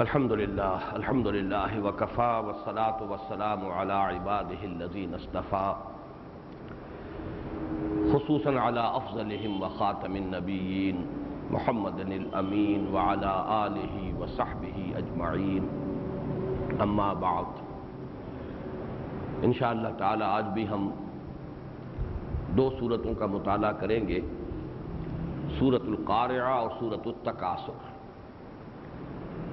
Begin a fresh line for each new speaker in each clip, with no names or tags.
الحمد للہ وکفا والصلاة والسلام علی عباده الذین اصطفى خصوصا علی افضلهم وخاتم النبیین محمد الامین وعلی آلہ وصحبہ اجمعین، اما بعد۔ انشاءاللہ تعالی آج بھی ہم دو سورتوں کا مطالعہ کریں گے، سورۃ القارعہ اور سورۃ التکاثر۔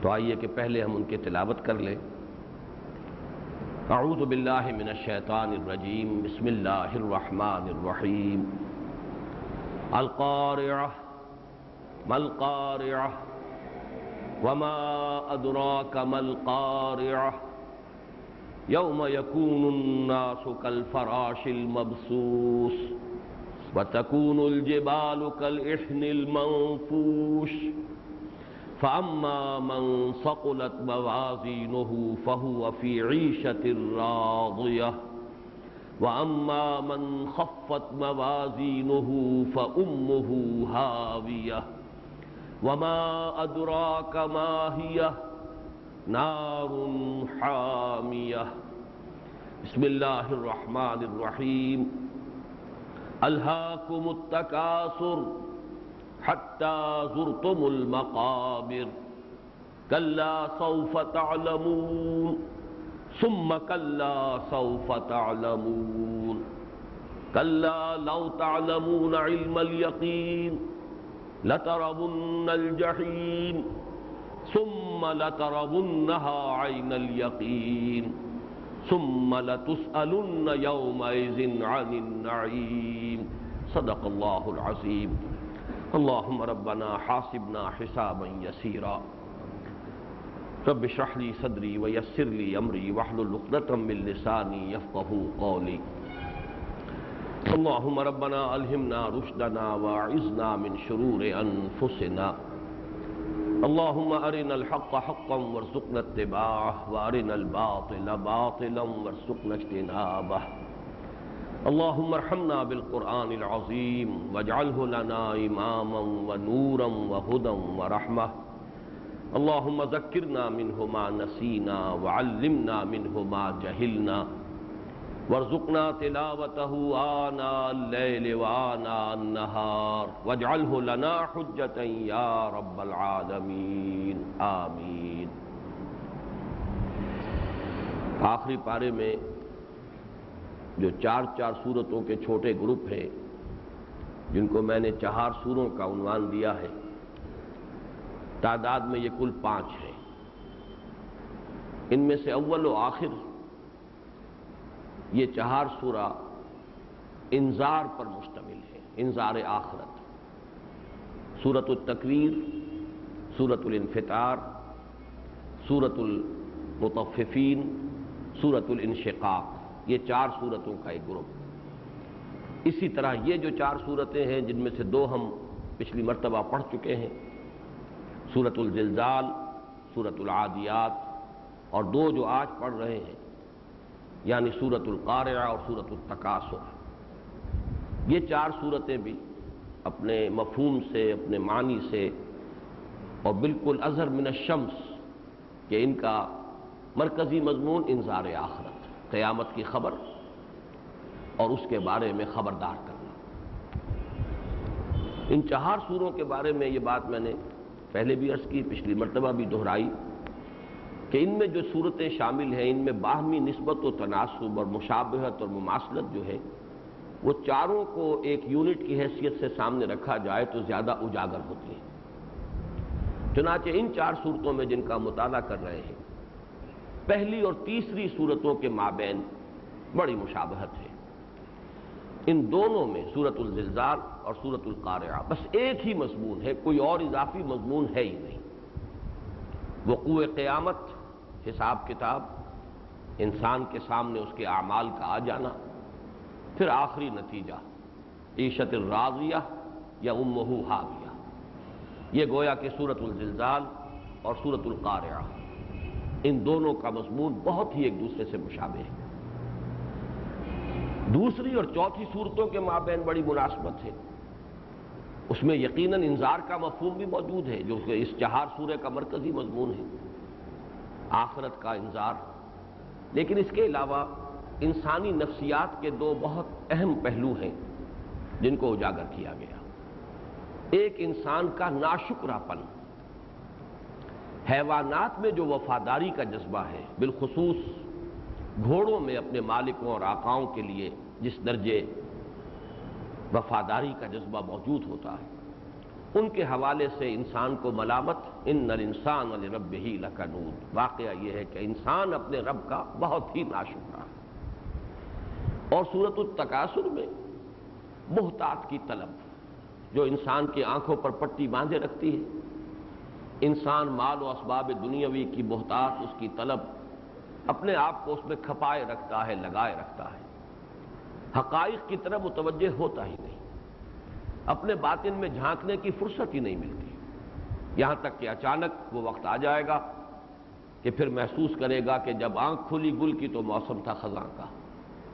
تو آئیے کہ پہلے ہم ان کی تلاوت کر لیں۔ اعوذ باللہ من الشیطان الرجیم، بسم اللہ الرحمن الرحیم۔ القارعہ ما القارعہ وما ادراک ما القارعہ یوم یکون الناس کالفراش المبثوث وتکون الجبال کالعہن المنفوش فأما من ثقلت موازینہ فهو في عیشة راضیہ وأما من خفت موازینہ فأمہ ہاویہ وما أدراک ما ہی نار حامیہ۔ بسم اللہ الرحمن الرحیم۔ الہاکم التکاثر حتی زرتم المقابر کلا سوف تعلمون ثم کلا سوف تعلمون کلا لو تعلمون علم الیقین لترون الجحیم ثم لترونها عین الیقین ثم لتسألن یومئذ عن النعیم۔ صدق اللہ العظیم۔ اللہم ربنا حاسبنا حسابا یسیرا رب اشرح لی صدری ویسر لی امری واحلل عقدۃ من لسانی یفقہوا قولی۔ اللہم ربنا الہمنا رشدنا واعذنا من شرور انفسنا۔ اللہم ارنا الحق حقا وارزقنا اتباعہ وارنا الباطل باطلا وارزقنا اجتنابہ۔ اللہم ارحمنا بالقرآن العظیم واجعلہ لنا اماما ونورا وہدا ورحمہ۔ اللہم ذکرنا منہ ما نسینا وعلمنا منہ ما جہلنا وارزقنا تلاوتہ آناء اللیل وآناء النہار واجعلہ لنا حجتا یا رب العالمین، آمین۔ آخری پارے میں جو چار سورتوں کے چھوٹے گروپ ہیں، جن کو میں نے 4 سوروں کا عنوان دیا ہے، تعداد میں یہ کل 5 ہیں۔ ان میں سے اول و آخر یہ 4 سورہ انذار پر مشتمل ہے، انذار آخرت۔ سورۃ التکویر، سورۃ الانفطار، سورۃ المطففین، سورۃ الانشقاق، یہ 4 سورتوں کا ایک گروپ۔ اسی طرح یہ جو 4 سورتیں ہیں، جن میں سے 2 ہم پچھلی مرتبہ پڑھ چکے ہیں، سورۃ الزلزال، سورۃ العادیات، اور 2 جو آج پڑھ رہے ہیں یعنی سورۃ القارعہ اور سورۃ التکاثر۔ یہ 4 سورتیں بھی اپنے مفہوم سے، اپنے معنی سے، اور بالکل اظہر من الشمس کہ ان کا مرکزی مضمون انذار آخرت، قیامت کی خبر اور اس کے بارے میں خبردار کرنا۔ ان 4 سوروں کے بارے میں یہ بات میں نے پہلے بھی عرض کی، پچھلی مرتبہ بھی دہرائی کہ ان میں جو صورتیں شامل ہیں، ان میں باہمی نسبت و تناسب اور مشابہت اور مماثلت جو ہے، وہ چاروں کو ایک یونٹ کی حیثیت سے سامنے رکھا جائے تو زیادہ اجاگر ہوتی ہے۔ چنانچہ ان 4 صورتوں میں جن کا مطالعہ کر رہے ہیں، پہلی اور تیسری صورتوں کے مابین بڑی مشابہت ہے۔ ان دونوں میں سورۃ الزلزال اور سورۃ القارعہ بس ایک ہی مضمون ہے، کوئی اور اضافی مضمون ہے ہی نہیں۔ وقوع قیامت، حساب کتاب، انسان کے سامنے اس کے اعمال کا آ جانا، پھر آخری نتیجہ عیشت راضیہ یا امہ ہاویہ۔ یہ گویا کہ سورۃ الزلزال اور سورۃ القارعہ، ان دونوں کا مضمون بہت ہی ایک دوسرے سے مشابہ ہے۔ دوسری اور چوتھی صورتوں کے مابین بڑی مناسبت ہے۔ اس میں یقیناً انذار کا مفہوم بھی موجود ہے جو کہ اس 4 سورہ کا مرکزی مضمون ہے، آخرت کا انذار، لیکن اس کے علاوہ انسانی نفسیات کے دو بہت اہم پہلو ہیں جن کو اجاگر کیا گیا۔ ایک انسان کا ناشکرا پن، حیوانات میں جو وفاداری کا جذبہ ہے، بالخصوص گھوڑوں میں اپنے مالکوں اور آقاؤں کے لیے جس درجے وفاداری کا جذبہ موجود ہوتا ہے، ان کے حوالے سے انسان کو ملامت، ان الانسان لربہ لکنود۔ واقعہ یہ ہے کہ انسان اپنے رب کا بہت ہی ناشکرا ہے۔ اور سورۃ التکاثر میں محتاط کی طلب جو انسان کی آنکھوں پر پٹی باندھے رکھتی ہے، انسان مال و اسباب دنیاوی کی محتاط اس کی طلب اپنے آپ کو اس میں کھپائے رکھتا ہے، لگائے رکھتا ہے، حقائق کی طرف متوجہ ہوتا ہی نہیں، اپنے باطن میں جھانکنے کی فرصت ہی نہیں ملتی، یہاں تک کہ اچانک وہ وقت آ جائے گا کہ پھر محسوس کرے گا کہ جب آنکھ کھلی گل کی تو موسم تھا خزاں کا،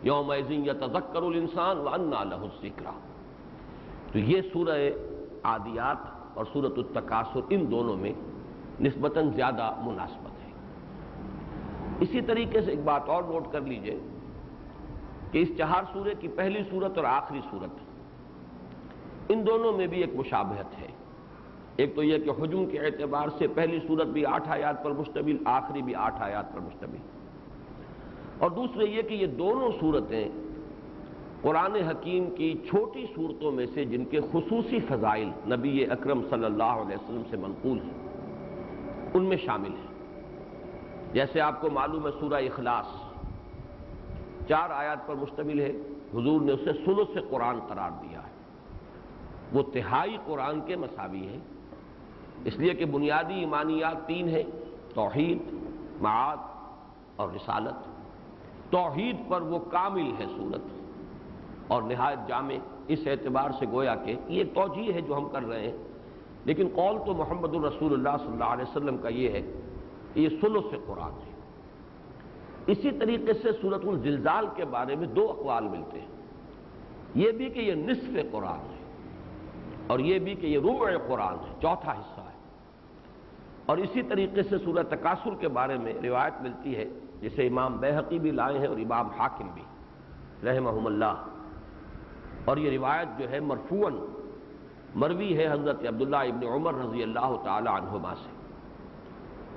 یومئذ یتذکر الانسان وانیٰ لہ الذکریٰ۔ تو یہ سورہ عادیات اور سورۃ التکاثر ان دونوں میں نسبتاً زیادہ مناسبت ہے۔ اسی طریقے سے ایک بات اور نوٹ کر لیجئے کہ اس چہار سورے کی پہلی سورت اور آخری سورت، ان دونوں میں بھی ایک مشابہت ہے۔ ایک تو یہ کہ حجم کے اعتبار سے پہلی سورت بھی 8 آیات پر مشتمل، آخری بھی 8 آیات پر مشتمل، اور دوسرے یہ کہ یہ دونوں سورتیں قرآن حکیم کی چھوٹی صورتوں میں سے جن کے خصوصی فضائل نبی اکرم صلی اللہ علیہ وسلم سے منقول ہیں ان میں شامل ہیں۔ جیسے آپ کو معلوم ہے سورہ اخلاص 4 آیات پر مشتمل ہے، حضور نے اسے ثلث قرآن قرار دیا ہے، وہ تہائی قرآن کے مساوی ہے، اس لیے کہ بنیادی ایمانیات 3 ہیں: توحید، معاد اور رسالت۔ توحید پر وہ کامل ہے سورت اور نہایت جامع، اس اعتبار سے گویا کہ یہ توجیہ ہے جو ہم کر رہے ہیں، لیکن قول تو محمد الرسول اللہ صلی اللہ علیہ وسلم کا یہ ہے کہ یہ ثلث قرآن ہے۔ اسی طریقے سے سورۃ الزلزال کے بارے میں 2 اقوال ملتے ہیں، یہ بھی کہ یہ نصف قرآن ہے اور یہ بھی کہ یہ ربع قرآن ہے، چوتھا حصہ ہے۔ اور اسی طریقے سے سورہ تکاثر کے بارے میں روایت ملتی ہے جسے امام بیہقی بھی لائے ہیں اور امام حاکم بھی رحمہم اللہ، اور یہ روایت جو ہے مرفوعاً مروی ہے حضرت عبداللہ ابن عمر رضی اللہ تعالی عنہما سے۔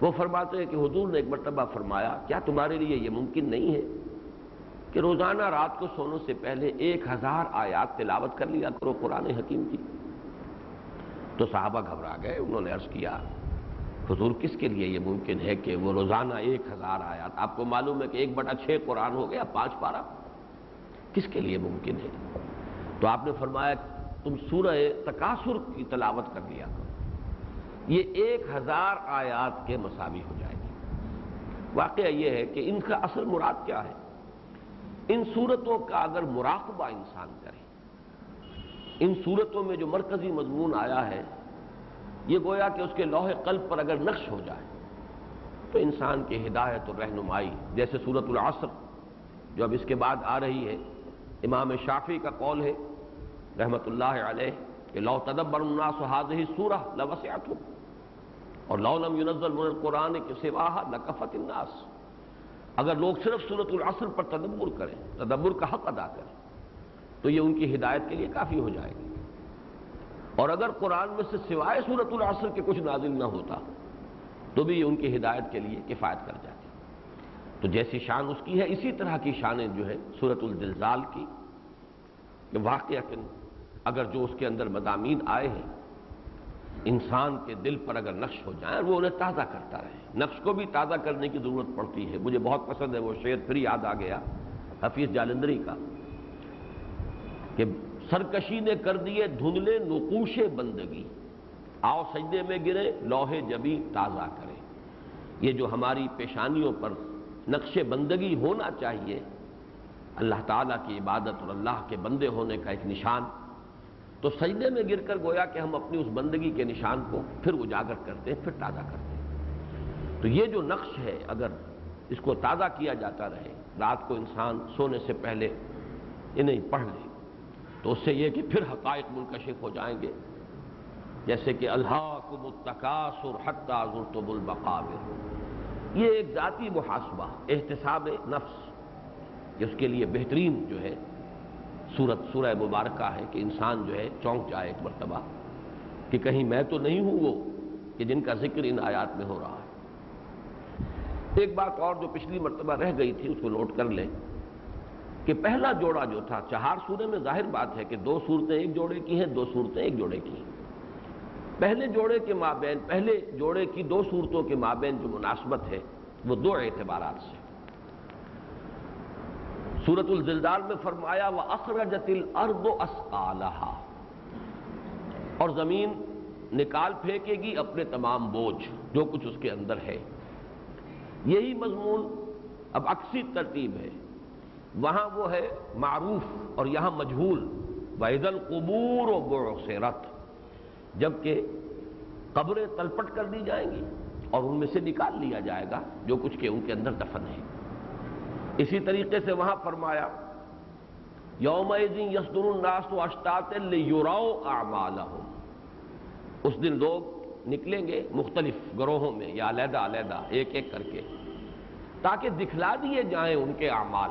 وہ فرماتے ہیں کہ حضور نے ایک مرتبہ فرمایا، کیا تمہارے لیے یہ ممکن نہیں ہے کہ روزانہ رات کو سونے سے پہلے 1000 آیات تلاوت کر لیا کرو قرآن حکیم کی؟ تو صحابہ گھبرا گئے، انہوں نے عرض کیا حضور کس کے لیے یہ ممکن ہے کہ وہ روزانہ 1000 آیات؟ آپ کو معلوم ہے کہ 1/6 قرآن ہو گیا، 5 پارہ، کس کے لیے ممکن ہے؟ تو آپ نے فرمایا تم سورہ تکاثر کی تلاوت کر لیا کرو، یہ 1000 آیات کے مساوی ہو جائے گی۔ واقعہ یہ ہے کہ ان کا اصل مراد کیا ہے؟ ان صورتوں کا اگر مراقبہ انسان کرے، ان صورتوں میں جو مرکزی مضمون آیا ہے یہ گویا کہ اس کے لوح قلب پر اگر نقش ہو جائے تو انسان کی ہدایت اور رہنمائی، جیسے سورۃ العصر جو اب اس کے بعد آ رہی ہے، امام شافعی کا قول ہے رحمۃ اللہ علیہ کہ لو تدبر الناس هذه السورہ لوسعتهم، اور لو لم ينزل من القرآن سواها لکفت الناس، اگر لوگ صرف سورۃ العصر پر تدبر کریں، تدبر کا حق ادا کریں، تو یہ ان کی ہدایت کے لیے کافی ہو جائے گی، اور اگر قرآن میں سے سوائے سورۃ العصر کے کچھ نازل نہ ہوتا تو بھی ان کی ہدایت کے لیے کفایت کر جاتی۔ تو جیسی شان اس کی ہے اسی طرح کی شانیں جو ہے سورۃ الزلزال کی، کہ واقعہ اگر جو اس کے اندر مضامین آئے ہیں انسان کے دل پر اگر نقش ہو جائیں، وہ انہیں تازہ کرتا رہے۔ نقش کو بھی تازہ کرنے کی ضرورت پڑتی ہے۔ مجھے بہت پسند ہے وہ شعر، پھر یاد آ گیا حفیظ جالندری کا کہ سرکشی نے کر دیے دھندلے نقوش بندگی، آؤ سجدے میں گرے لوح جبی تازہ کرے۔ یہ جو ہماری پیشانیوں پر نقش بندگی ہونا چاہیے، اللہ تعالیٰ کی عبادت اور اللہ کے بندے ہونے کا ایک نشان، تو سجدے میں گر کر گویا کہ ہم اپنی اس بندگی کے نشان کو پھر اجاگر کرتے ہیں، پھر تازہ کرتے ہیں۔ تو یہ جو نقش ہے اگر اس کو تازہ کیا جاتا رہے، رات کو انسان سونے سے پہلے انہیں پڑھ لے، تو اس سے یہ کہ پھر حقائق منکشف ہو جائیں گے، جیسے کہ الہاکم التکاثر حتی زرتم المقابر، یہ ایک ذاتی محاسبہ، احتساب نفس، جس کے لیے بہترین جو ہے سورہ مبارکہ ہے کہ انسان جو ہے چونک جائے ایک مرتبہ کہ کہیں میں تو نہیں ہوں وہ کہ جن کا ذکر ان آیات میں ہو رہا ہے۔ ایک بات اور جو پچھلی مرتبہ رہ گئی تھی اس کو نوٹ کر لیں کہ پہلا جوڑا جو تھا 4 سورے میں، ظاہر بات ہے کہ 2 صورتیں ایک جوڑے کی ہیں، 2 صورتیں ایک جوڑے کی ہیں۔ پہلے جوڑے کے مابین، پہلے جوڑے کی 2 صورتوں کے مابین جو مناسبت ہے وہ 2 اعتبارات سے۔ سورۃ الزلزال میں فرمایا وَأَخْرَجَتِ الْأَرْضُ أَثْقَالَهَا، اور زمین نکال پھینکے گی اپنے تمام بوجھ جو کچھ اس کے اندر ہے۔ یہی مضمون اب عکسی ترتیب ہے، وہاں وہ ہے معروف اور یہاں مجہول۔ وَإِذَا الْقُبُورُ بُعْثِرَتْ، جبکہ قبریں تلپٹ کر دی جائیں گی اور ان میں سے نکال لیا جائے گا جو کچھ کہ ان کے اندر دفن ہے۔ اسی طریقے سے وہاں فرمایا یومئذ یصدر الناس اشتاتا لیروا اعمالهم، اس دن لوگ نکلیں گے مختلف گروہوں میں یا علیحدہ علیحدہ ایک ایک کر کے تاکہ دکھلا دیے جائیں ان کے اعمال،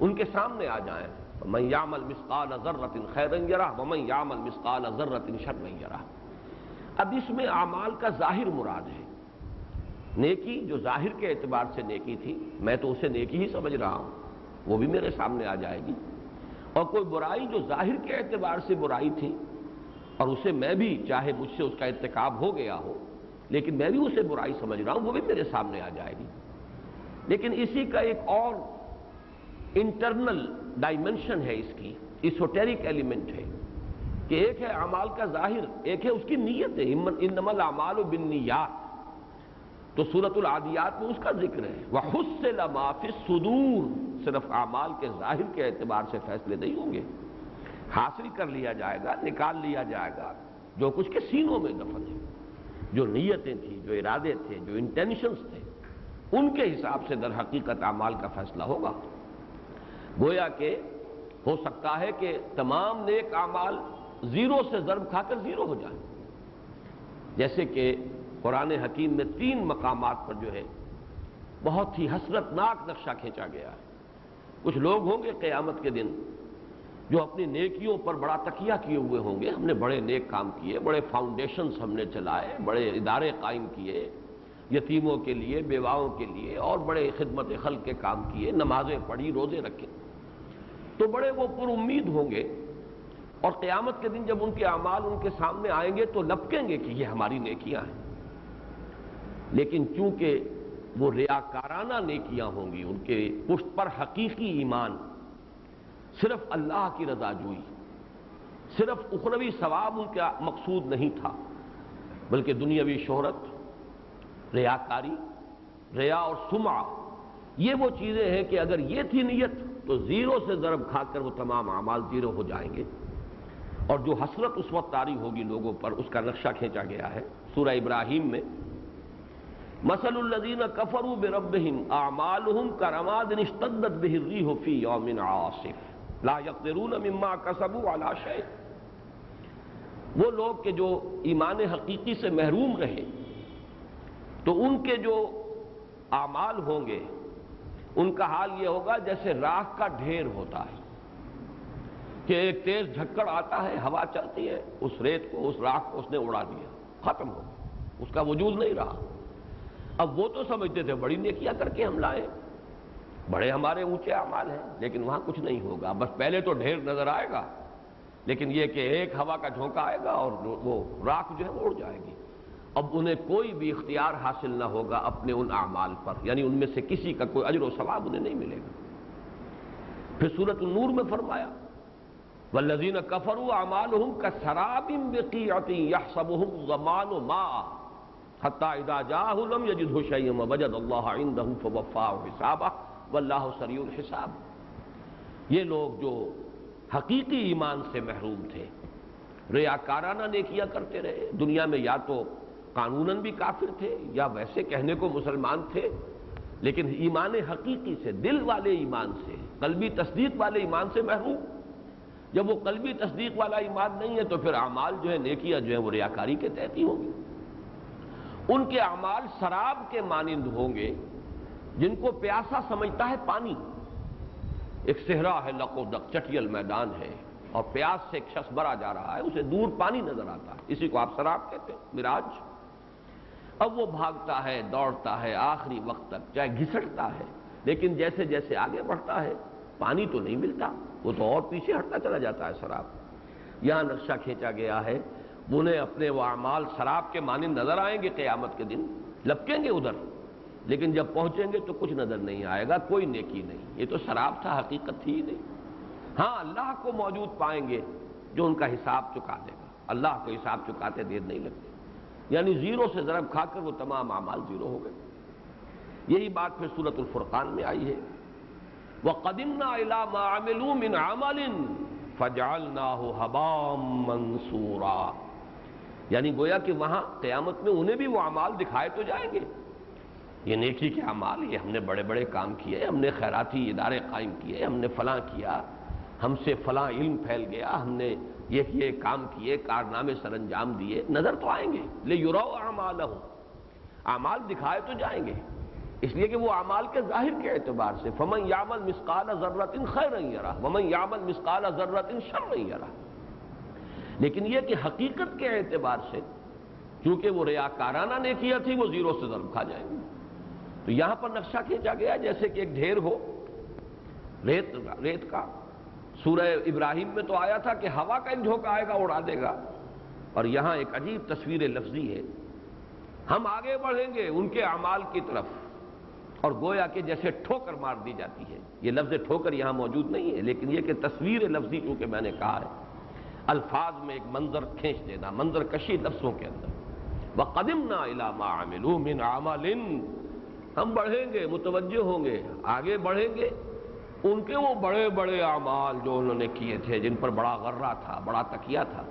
ان کے سامنے آ جائیں۔ من یعمل مثقال ذرۃ خیرا یرہ ومن یعمل مثقال ذرۃ شرا یرہ۔ اب اس میں اعمال کا ظاہر مراد ہے، نیکی جو ظاہر کے اعتبار سے نیکی تھی میں تو اسے نیکی ہی سمجھ رہا ہوں، وہ بھی میرے سامنے آ جائے گی، اور کوئی برائی جو ظاہر کے اعتبار سے برائی تھی اور اسے میں بھی چاہے مجھ سے اس کا ارتکاب ہو گیا ہو لیکن میں بھی اسے برائی سمجھ رہا ہوں، وہ بھی میرے سامنے آ جائے گی۔ لیکن اسی کا ایک اور انٹرنل ڈائمنشن ہے، اس کی ایسوٹیرک ایلیمنٹ ہے کہ ایک ہے اعمال کا ظاہر، ایک ہے اس کی نیت ہے، انما الاعمال بالنیات۔ تو سورۃ العادیات میں اس کا ذکر ہے وَحُصِّلَ مَا فِي الصُّدُورِ، صرف اعمال کے ظاہر کے اعتبار سے فیصلے نہیں ہوں گے، حاصل کر لیا جائے گا، نکال لیا جائے گا جو کچھ کے سینوں میں دفن ہے، جو نیتیں تھیں، جو ارادے تھے، جو انٹینشنز تھے، ان کے حساب سے در حقیقت اعمال کا فیصلہ ہوگا۔ گویا کہ ہو سکتا ہے کہ تمام نیک اعمال 0 سے ضرب کھا کر 0 ہو جائیں، جیسے کہ قرآن حکیم میں 3 مقامات پر جو ہے بہت ہی حسرتناک نقشہ کھینچا گیا ہے۔ کچھ لوگ ہوں گے قیامت کے دن جو اپنی نیکیوں پر بڑا تکیہ کیے ہوئے ہوں گے، ہم نے بڑے نیک کام کیے، بڑے فاؤنڈیشنز ہم نے چلائے، بڑے ادارے قائم کیے یتیموں کے لیے، بیواؤں کے لیے، اور بڑے خدمت خلق کے کام کیے، نمازیں پڑھی، روزے رکھے، تو بڑے وہ پر امید ہوں گے، اور قیامت کے دن جب ان کے اعمال ان کے سامنے آئیں گے تو لپکیں گے کہ یہ ہماری نیکیاں ہیں۔ لیکن چونکہ وہ ریاکارانہ نیکیاں ہوں گی، ان کے پشت پر حقیقی ایمان، صرف اللہ کی رضا جوئی، صرف اخروی ثواب ان کا مقصود نہیں تھا، بلکہ دنیاوی شہرت، ریاکاری، ریا اور سمعہ، یہ وہ چیزیں ہیں کہ اگر یہ تھی نیت تو 0 سے ضرب کھا کر وہ تمام اعمال 0 ہو جائیں گے، اور جو حسرت اس وقت طاری ہوگی لوگوں پر اس کا نقشہ کھینچا گیا ہے سورہ ابراہیم میں۔ مثل الذین کفروا بربہم اعمالہم کرماد اشتدت بہ الریح فی یوم عاصف لا یقدرون مما کسبوا علی شیء۔ وہ لوگ کہ جو ایمان حقیقی سے محروم رہے تو ان کے جو اعمال ہوں گے ان کا حال یہ ہوگا جیسے راکھ کا ڈھیر ہوتا ہے کہ ایک تیز جھکڑ آتا ہے، ہوا چلتی ہے، اس ریت کو، اس راکھ کو اس نے اڑا دیا، ختم ہو گیا، اس کا وجود نہیں رہا۔ اب وہ تو سمجھتے تھے بڑی نیکیاں کر کے ہم لائے، بڑے ہمارے اونچے اعمال ہیں، لیکن وہاں کچھ نہیں ہوگا، بس پہلے تو ڈھیر نظر آئے گا، لیکن یہ کہ ایک ہوا کا جھونکا آئے گا اور وہ راکھ جو ہے وہ اڑ جائے گی۔ اب انہیں کوئی بھی اختیار حاصل نہ ہوگا اپنے ان اعمال پر، یعنی ان میں سے کسی کا کوئی اجر و ثواب انہیں نہیں ملے گا۔ پھر سورۃ النور میں فرمایا والذین کفروا اعمالہم کسراب بقیعۃ یحسبہ الظمآن ماء حتی اذا جاءہ لم یجدہ شیئا ووجد اللہ عندہ فوفاہ حسابہ واللہ سریع الحساب۔ یہ لوگ جو حقیقی ایمان سے محروم تھے، ریاکارانہ نیکیاں کرتے رہے، دنیا میں یا تو قانوناً بھی کافر تھے یا ویسے کہنے کو مسلمان تھے، لیکن ایمان حقیقی سے، دل والے ایمان سے، قلبی تصدیق والے ایمان سے محروم۔ جب وہ قلبی تصدیق والا ایمان نہیں ہے تو پھر اعمال جو ہے، نیکیاں جو ہیں وہ ریاکاری کے تحت ہی ہوں گی۔ ان کے اعمال سراب کے مانند ہوں گے جن کو پیاسا سمجھتا ہے پانی. ایک صحرا ہے، لق و دق چٹیل میدان ہے، اور پیاس سے ایک شخص برا جا رہا ہے، اسے دور پانی نظر آتا ہے، اسی کو آپ سراب کہتے ہیں، مراج. اب وہ بھاگتا ہے، دوڑتا ہے آخری وقت تک، چاہے گھسٹتا ہے، لیکن جیسے جیسے آگے بڑھتا ہے پانی تو نہیں ملتا، وہ تو اور پیچھے ہٹتا چلا جاتا ہے سراب. یہاں نقشہ کھینچا گیا ہے، انہیں اپنے وہ اعمال سراب کے مانند نظر آئیں گے قیامت کے دن، لپکیں گے ادھر، لیکن جب پہنچیں گے تو کچھ نظر نہیں آئے گا، کوئی نیکی نہیں. یہ تو سراب تھا، حقیقت تھی ہی نہیں. ہاں اللہ کو موجود پائیں گے جو ان کا حساب چکا دے گا. اللہ کو حساب چکاتے دیر نہیں لگتی، یعنی زیرو سے ضرب کھا کر وہ تمام اعمال زیرو ہو گئے. یہی بات پھر سورۃ الفرقان میں آئی ہے، وَقَدِمْنَا إِلَىٰ مَا عَمِلُوا مِنْ عَمَلٍ فَجَعَلْنَاهُ هَبَاءً مَّنثُورًا. یعنی گویا کہ وہاں قیامت میں انہیں بھی وہ اعمال دکھائے تو جائیں گے، یہ نیکی کے اعمال، یہ ہم نے بڑے بڑے کام کیے، ہم نے خیراتی ادارے قائم کیے، ہم نے فلاں کیا، ہم سے فلاں علم پھیل گیا، ہم نے یہ کام کیے، کارنامے سر انجام دیے، نظر تو آئیں گے. لِيُرَوْا أَعْمَالَهُمْ، اعمال دکھائے تو جائیں گے، اس لیے کہ وہ اعمال کے ظاہر کے اعتبار سے فَمَن يَعْمَلْ مِثْقَالَ ذَرَّةٍ خَيْرًا يَرَهُ وَمَن يَعْمَلْ مِثْقَالَ ذَرَّةٍ شَرًّا يَرَهُ. لیکن یہ کہ حقیقت کے اعتبار سے چونکہ وہ ریاکارانہ نیکیاں تھی، وہ زیرو سے ضرب کھا جائیں گے. تو یہاں پر نقشہ کھینچا گیا جیسے کہ ایک ڈھیر ہو ریت کا. سورہ ابراہیم میں تو آیا تھا کہ ہوا کا ایک جھونکا آئے گا اڑا دے گا، اور یہاں ایک عجیب تصویر لفظی ہے. ہم آگے بڑھیں گے ان کے اعمال کی طرف، اور گویا کہ جیسے ٹھوکر مار دی جاتی ہے. یہ لفظ ٹھوکر یہاں موجود نہیں ہے، لیکن یہ کہ تصویر لفظی چونکہ میں نے کہا ہے، الفاظ میں ایک منظر کھینچ دینا، منظر کشی لفظوں کے اندر. وَقَدِمْنَا إِلَىٰ مَا عَمِلُوا مِنْ عَمَلٍ، ہم بڑھیں گے، متوجہ ہوں گے، آگے بڑھیں گے ان کے وہ بڑے بڑے اعمال جو انہوں نے کیے تھے، جن پر بڑا غرہ تھا، بڑا تکیہ تھا.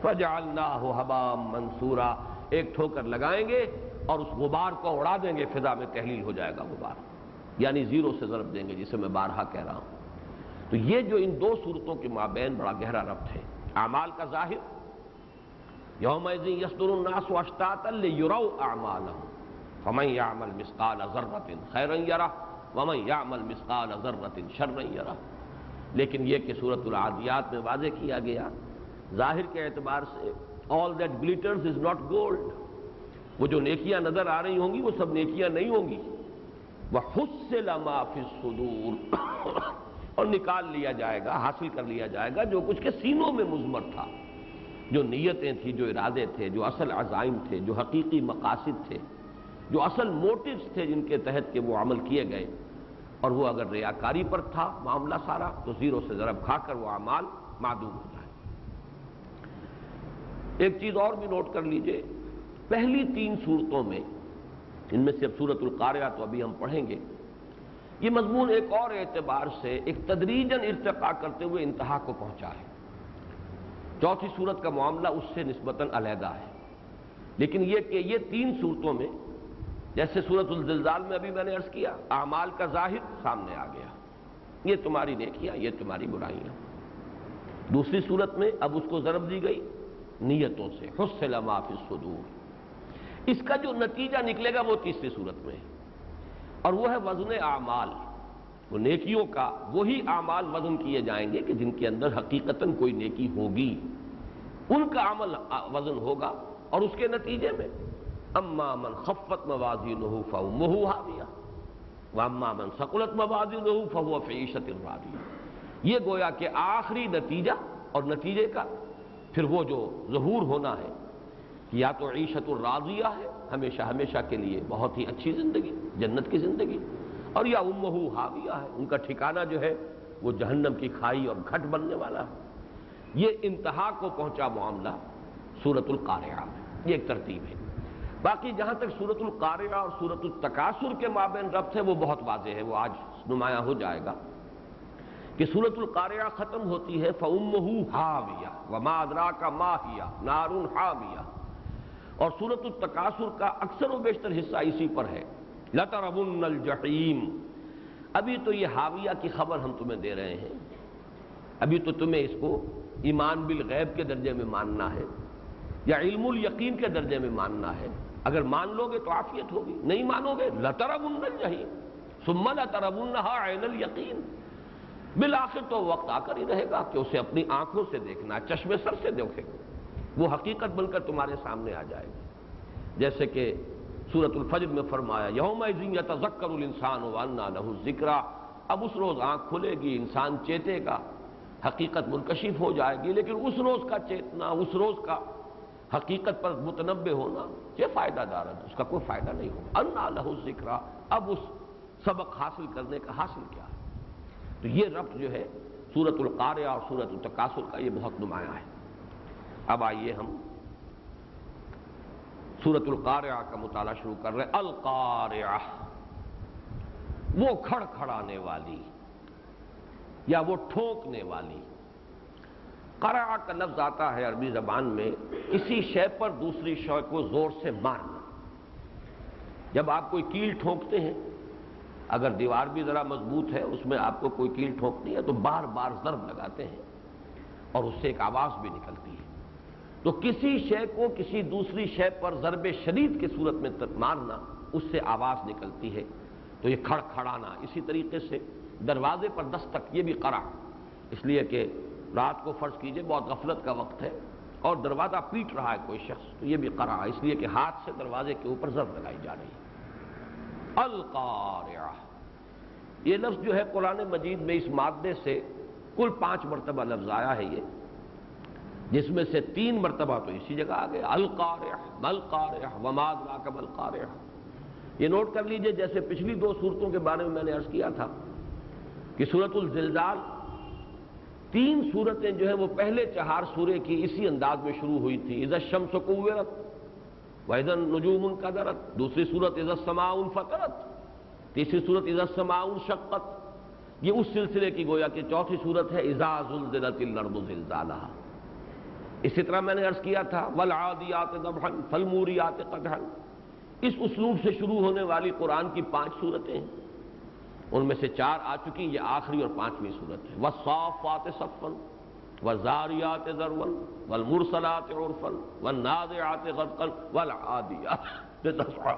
فَجَعَلْنَاهُ هَبَاءً مَّنثُورًا، ایک ٹھوکر لگائیں گے اور اس غبار کو اڑا دیں گے، فضا میں تحلیل ہو جائے گا غبار، یعنی زیرو سے ضرب دیں گے، جسے میں بارہا کہہ رہا ہوں. تو یہ جو ان دو صورتوں کے مابین بڑا گہرا ربط ہے. اعمال کا ظاہر، یومئذ یصدر الناس اشتاتا لیروا اعمالهم فمن يعمل مثقال ذرة خيرا يره ومن يعمل مثقال ذرة شرا يره. لیکن یہ کہ سورۃ العادیات میں واضح کیا گیا ظاہر کے اعتبار سے all that glitters is not gold، وہ جو نیکیاں نظر آ رہی ہوں گی وہ سب نیکیاں نہیں ہوں گی. وَحُصِّلَ مَا فِي الصُّدُورِ، اور نکال لیا جائے گا، حاصل کر لیا جائے گا جو کچھ کے سینوں میں مضمر تھا، جو نیتیں تھیں، جو ارادے تھے، جو اصل عزائم تھے، جو حقیقی مقاصد تھے، جو اصل موٹیوز تھے جن کے تحت کہ وہ عمل کیے گئے. اور وہ اگر ریاکاری پر تھا معاملہ سارا تو زیرو سے ضرب کھا کر وہ اعمال معدوم ہو جائے. ایک چیز اور بھی نوٹ کر لیجئے، پہلی تین صورتوں میں، ان میں سے اب سورۃ القاریہ تو ابھی ہم پڑھیں گے، یہ مضمون ایک اور اعتبار سے ایک تدریجاً ارتقا کرتے ہوئے انتہا کو پہنچا ہے. چوتھی صورت کا معاملہ اس سے نسبتاً علیحدہ ہے، لیکن یہ کہ یہ تین صورتوں میں، جیسے سورۃ الزلزال میں ابھی میں نے عرض کیا، اعمال کا ظاہر سامنے آ گیا، یہ تمہاری نیکیاں، یہ تمہاری برائیاں. دوسری صورت میں اب اس کو ضرب دی گئی نیتوں سے، حصل ما فی الصدور. اس کا جو نتیجہ نکلے گا وہ تیسری صورت میں ہے، اور وہ ہے وزن اعمال. وہ نیکیوں کا وہی اعمال وزن کیے جائیں گے کہ جن کے اندر حقیقتاً کوئی نیکی ہوگی، ان کا عمل وزن ہوگا، اور اس کے نتیجے میں اما من خفت موازینہ فامہ ہاویہ واما من ثقلت موازینہ فہو فی عیشۃ راضیہ. یہ گویا کہ آخری نتیجہ، اور نتیجے کا پھر وہ جو ظہور ہونا ہے کہ یا تو عیشت الراضیہ ہے، ہمیشہ ہمیشہ کے لیے بہت ہی اچھی زندگی، جنت کی زندگی، اور یا امہ ہاویہ ہے، ان کا ٹھکانہ جو ہے وہ جہنم کی کھائی اور گھٹ بننے والا ہے. یہ انتہا کو پہنچا معاملہ سورۃ القاریہ میں، یہ ایک ترتیب ہے. باقی جہاں تک سورۃ القاریہ اور سورۃ التکاثر کے مابین ربط ہے وہ بہت واضح ہے، وہ آج نمایاں ہو جائے گا کہ سورۃ القاریہ ختم ہوتی ہے فَأُمُّهُ حَاوِيَةٌ وَمَا أَدْرَاكَ مَا هِيَ نَارٌ حَامِيَةٌ، اور سورۃ التکاثر کا اکثر و بیشتر حصہ اسی پر ہے، لَتَرَوُنَّ الْجَحِيمَ. ابھی تو یہ حاویہ کی خبر ہم تمہیں دے رہے ہیں، ابھی تو تمہیں اس کو ایمان بالغیب کے درجے میں ماننا ہے یا علم الیقین کے درجے میں ماننا ہے. اگر مان لو گے تو عافیت ہوگی، نہیں مانو گے لترون الجحیم ثم لترونها عین الیقین، بالآخر تو وقت آ کر ہی رہے گا کہ اسے اپنی آنکھوں سے دیکھنا، چشم سر سے دیکھے گا، وہ حقیقت بن کر تمہارے سامنے آ جائے گی۔ جیسے کہ سورۃ الفجر میں فرمایا یومئذ یتذکر الانسان وانیٰ لہ الذکریٰ، اب اس روز آنکھ کھلے گی، انسان چیتے گا، حقیقت منکشف ہو جائے گی، لیکن اس روز کا چیتنا، اس روز کا حقیقت پر متنبہ ہونا یہ فائدہ دار ہے، اس کا کوئی فائدہ نہیں ہوگا۔ انیٰ لہ الذکریٰ، اب اس سبق حاصل کرنے کا حاصل کیا ہے؟ تو یہ ربط جو ہے سورۃ القاریہ اور سورۃ التکاثر کا یہ بہت نمایاں ہے۔ اب آئیے ہم سورۃ القاریہ کا مطالعہ شروع کر رہے ہیں۔ القاریہ، وہ کھڑ کھڑانے والی یا وہ ٹھونکنے والی۔ قرع کا لفظ آتا ہے عربی زبان میں کسی شے پر دوسری شے کو زور سے مارنا۔ جب آپ کوئی کیل ٹھونکتے ہیں، اگر دیوار بھی ذرا مضبوط ہے، اس میں آپ کو کوئی کیل ٹھونکنی ہے تو بار بار ضرب لگاتے ہیں اور اس سے ایک آواز بھی نکلتی ہے۔ تو کسی شے کو کسی دوسری شے پر ضرب شدید کی صورت میں مارنا، اس سے آواز نکلتی ہے، تو یہ کھڑ کھڑانا۔ اسی طریقے سے دروازے پر دستک، یہ بھی قرع، اس لیے کہ رات کو فرض کیجئے بہت غفلت کا وقت ہے اور دروازہ پیٹ رہا ہے کوئی شخص، تو یہ بھی قرع، اس لیے کہ ہاتھ سے دروازے کے اوپر ضرب لگائی جا رہی ہے۔ القاریہ، یہ لفظ جو ہے قرآن مجید میں اس مادے سے کل 5 مرتبہ لفظ آیا ہے یہ، جس میں سے 3 مرتبہ تو اسی جگہ آ گئے، القاریہ ملقاریہ وما ادراک ملقاریہ۔ یہ نوٹ کر لیجئے، جیسے پچھلی 2 صورتوں کے بارے میں میں نے عرض کیا تھا کہ سورۃ الزلزال 3 صورتیں جو ہیں وہ پہلے 4 سورے کی اسی انداز میں شروع ہوئی تھی، اذا الشمس کورت وَإِذَا النُّجُومُ انْكَدَرَتْ، دوسری صورت اذا السماء انفطرت، تیسری صورت اذا السماء انشقت، یہ اس سلسلے کی گویا کہ چوتھی صورت ہے اذا زلزلت الارض زلزالہا۔ اسی طرح میں نے عرض کیا تھا والعادیات ضبحا فالموریات قدحا، اس اسلوب سے شروع ہونے والی قرآن کی 5 صورتیں ہیں، ان میں سے 4 آ چکی، یہ آخری اور 5ویں صورت ہے۔ والصافات صفا والزاریات ذروا والمرسلات عرفا والنازعات غرقا والعادیات ضبحا۔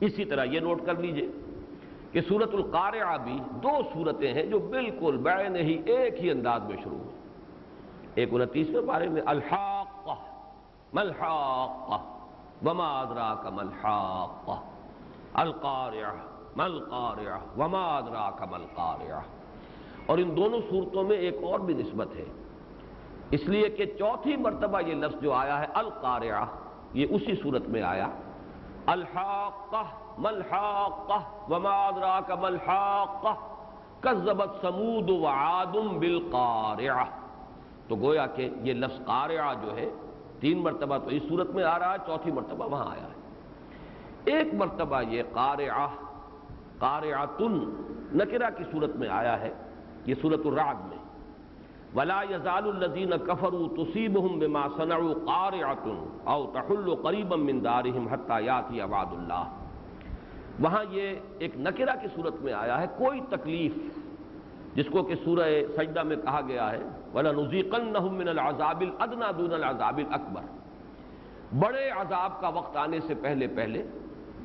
اسی طرح یہ نوٹ کر لیجئے کہ سورۃ القاریہ بھی 2 صورتیں ہیں جو بالکل بعین ہی ایک ہی انداز میں شروع ہوئی۔ ایک 29ویں پارے میں الحاقہ ملحاقہ وما ادراک ملحاقہ، القاریہ ملقاریہ وما ادراک ملقاریہ۔ اور ان دونوں صورتوں میں ایک اور بھی نسبت ہے، اس لیے کہ 4تھی مرتبہ یہ لفظ جو آیا ہے القاریہ، یہ اسی صورت میں آیا، الحاقہ ملحاقہ وما ادراک ملحاقہ کذبت ثمود وعاد بالقاریہ۔ تو گویا کہ یہ لفظ قاریہ جو ہے 3 مرتبہ تو اس صورت میں آ رہا ہے، 4تھی مرتبہ وہاں آیا ہے۔ ایک مرتبہ یہ قاریہ قاریعۃ نکرہ کی صورت میں آیا ہے، یہ سورۃ الرعد میں، ولا يزال الذين كفروا تصيبهم بما صنعوا قارعة او تحل قريبا من دارهم حتى ياتي وعد الله۔ وہاں یہ ایک نکرہ کی صورت میں آیا ہے، کوئی تکلیف، جس کو کہ سورہ سجدہ میں کہا گیا ہے وَلَنُذِيقَنَّهُم مِّنَ الْعَذَابِ الْأَدْنَىٰ دُونَ الْعَذَابِ الْأَكْبَرِ، بڑے عذاب کا وقت آنے سے پہلے پہلے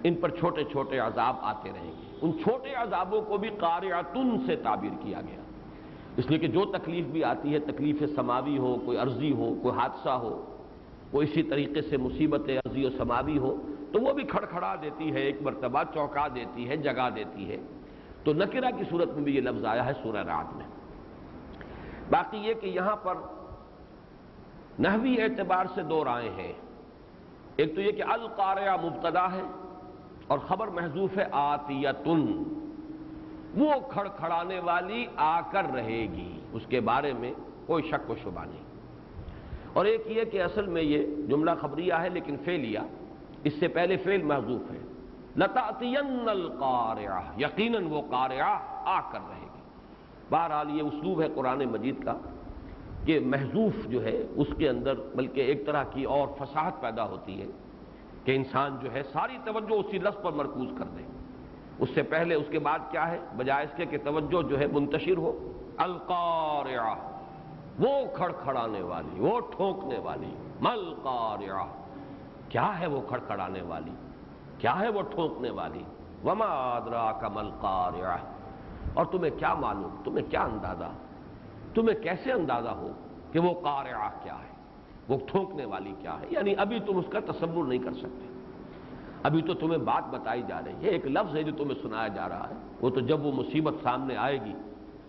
ان پر چھوٹے چھوٹے عذاب آتے رہیں گے۔ ان چھوٹے عذابوں کو بھی قاریعۃ سے تعبیر کیا گیا، اس لیے کہ جو تکلیف بھی آتی ہے، تکلیف سماوی ہو، کوئی عرضی ہو، کوئی حادثہ ہو، کوئی اسی طریقے سے مصیبت عرضی و سماوی ہو، تو وہ بھی کھڑکھڑا دیتی ہے، ایک مرتبہ چونکا دیتی ہے، جگا دیتی ہے۔ تو نکرہ کی صورت میں بھی یہ لفظ آیا ہے سورہ رعد میں۔ باقی یہ کہ یہاں پر نحوی اعتبار سے 2 رائے ہیں، ایک تو یہ کہ القاریہ مبتدا ہے اور خبر محذوف ہے آتیۃ، وہ کھڑکھڑانے والی آ کر رہے گی، اس کے بارے میں کوئی شک و شبہ نہیں۔ اور ایک یہ کہ اصل میں یہ جملہ خبریہ ہے لیکن فعلیہ، اس سے پہلے فعل محذوف ہے، لَتَأْتِيَنَّ الْقَارِعَةُ، یقیناً وہ قارعہ آ کر رہے گی۔ بہرحال یہ اسلوب ہے قرآن مجید کا کہ محذوف جو ہے اس کے اندر بلکہ ایک طرح کی اور فصاحت پیدا ہوتی ہے کہ انسان جو ہے ساری توجہ اسی لفظ پر مرکوز کر دے، اس سے پہلے اس کے بعد کیا ہے، بجائے اس کے کہ توجہ جو ہے منتشر ہو، القاریہ، وہ کھڑکھڑانے والی، وہ ٹھونکنے والی، مل قاریہ، کیا ہے وہ کھڑکھڑانے والی، کیا ہے وہ ٹھونکنے والی؟ وما ادراک ما القارعہ، اور تمہیں کیا معلوم، تمہیں کیا اندازہ، تمہیں کیسے اندازہ ہو کہ وہ قارعہ کیا ہے، وہ ٹھونکنے والی کیا ہے؟ یعنی ابھی تم اس کا تصور نہیں کر سکتے، ابھی تو تمہیں بات بتائی جا رہی ہے، ایک لفظ ہے جو تمہیں سنایا جا رہا ہے، وہ تو جب وہ مصیبت سامنے آئے گی،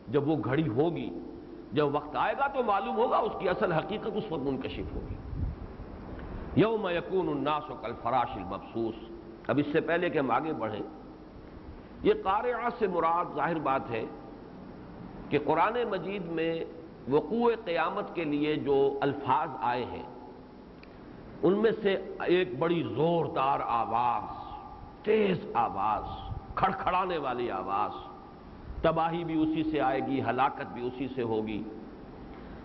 جب وہ گھڑی ہوگی، جب وقت آئے گا تو معلوم ہوگا، اس کی اصل حقیقت اس وقت منکشف ہوگی۔ یوم یکون الناس کالفراش المبثوث۔ اب اس سے پہلے کہ ہم آگے بڑھیں، یہ قارعہ سے مراد ظاہر بات ہے کہ قرآن مجید میں وقوع قیامت کے لیے جو الفاظ آئے ہیں ان میں سے ایک بڑی زوردار آواز، تیز آواز، کھڑکھڑانے والی آواز، تباہی بھی اسی سے آئے گی، ہلاکت بھی اسی سے ہوگی،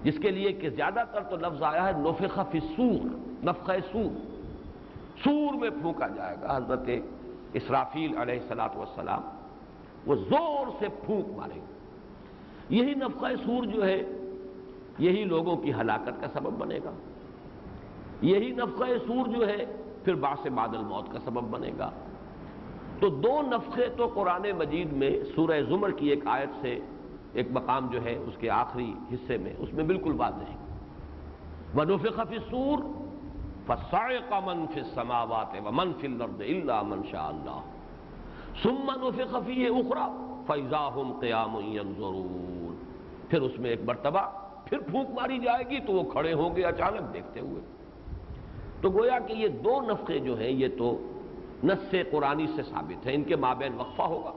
جس کے لیے کہ زیادہ تر تو لفظ آیا ہے نفخ فی الصور، نفخہ صور، سور میں پھونکا جائے گا۔ حضرت اسرافیل علیہ الصلوۃ والسلام وہ زور سے پھونک مارے گا۔ یہی نفخہ صور جو ہے یہی لوگوں کی ہلاکت کا سبب بنے گا، یہی نفخہ صور جو ہے پھر بعث بعد الموت کا سبب بنے گا۔ تو دو نفخے تو قرآن مجید میں سورہ زمر کی ایک آیت سے ایک مقام جو ہے اس کے آخری حصے میں اس میں بالکل واضح ہے، وَنُفِخَ فِي الصُّورِ فَصَعِقَ مَن فِي السَّمَاوَاتِ وَمَن فِي الْأَرْضِ إِلَّا مَن شَاءَ اللَّهُ ثُمَّ نُفِخَ فِيهِ أُخْرَى فَإِذَا هُمْ قِيَامٌ يَنظُرُونَ۔ پھر اس میں ایک مرتبہ پھر پھونک ماری جائے گی تو وہ کھڑے ہوں گے اچانک دیکھتے ہوئے۔ تو گویا کہ یہ دو نفخے جو ہیں یہ تو نص قرآنی سے ثابت ہے، ان کے مابین وقفہ ہوگا۔